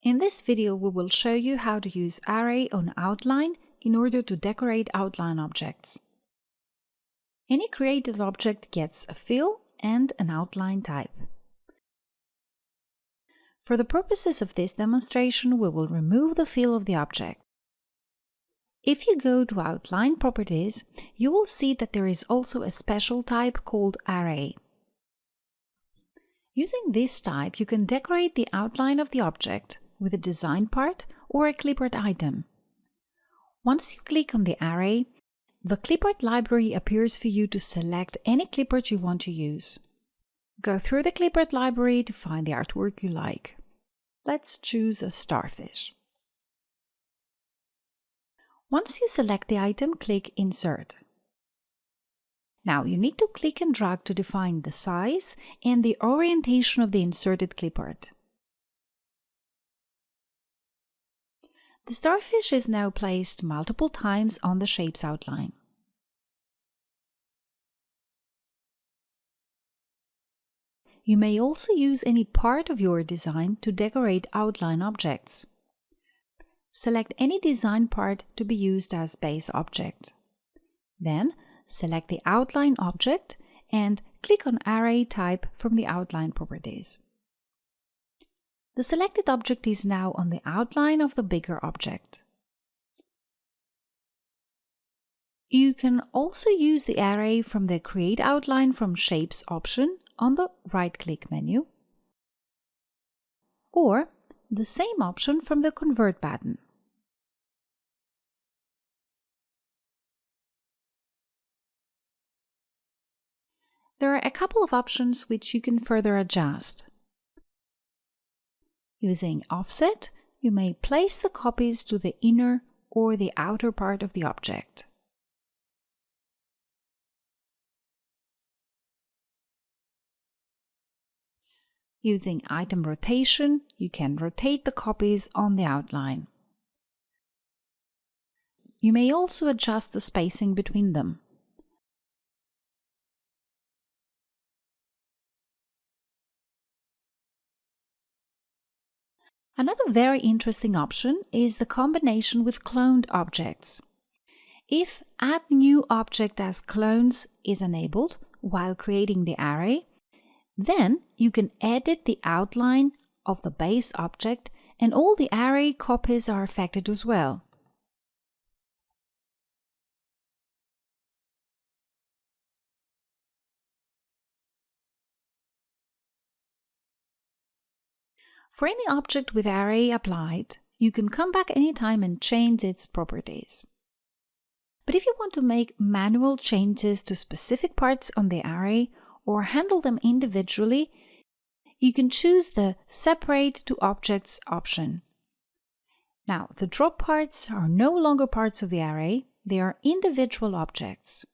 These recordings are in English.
In this video, we will show you how to use Array on Outline in order to decorate outline objects. Any created object gets a fill and an outline type. For the purposes of this demonstration, we will remove the fill of the object. If you go to Outline Properties, you will see that there is also a special type called Array. Using this type, you can decorate the outline of the object with a design part or a clipart item. Once you click on the array, the clipart library appears for you to select any clipart you want to use. Go through the clipart library to find the artwork you like. Let's choose a starfish. Once you select the item, click Insert. Now you need to click and drag to define the size and the orientation of the inserted clipart. The starfish is now placed multiple times on the shape's outline. You may also use any part of your design to decorate outline objects. Select any design part to be used as base object. Then, select the outline object and click on Array Type from the Outline Properties. The selected object is now on the outline of the bigger object. You can also use the array from the Create Outline from Shapes option on the right-click menu, or the same option from the Convert button. There are a couple of options which you can further adjust. Using Offset, you may place the copies to the inner or the outer part of the object. Using Item Rotation, you can rotate the copies on the outline. You may also adjust the spacing between them. Another very interesting option is the combination with cloned objects. If Add New Object as Clones is enabled while creating the array, then you can edit the outline of the base object and all the array copies are affected as well. For any object with array applied, you can come back anytime and change its properties. But if you want to make manual changes to specific parts on the array or handle them individually, you can choose the Separate to Objects option. Now, the drop parts are no longer parts of the array, they are individual objects.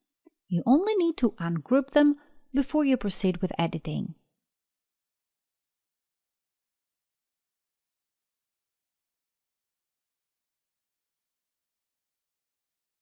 You only need to ungroup them before you proceed with editing.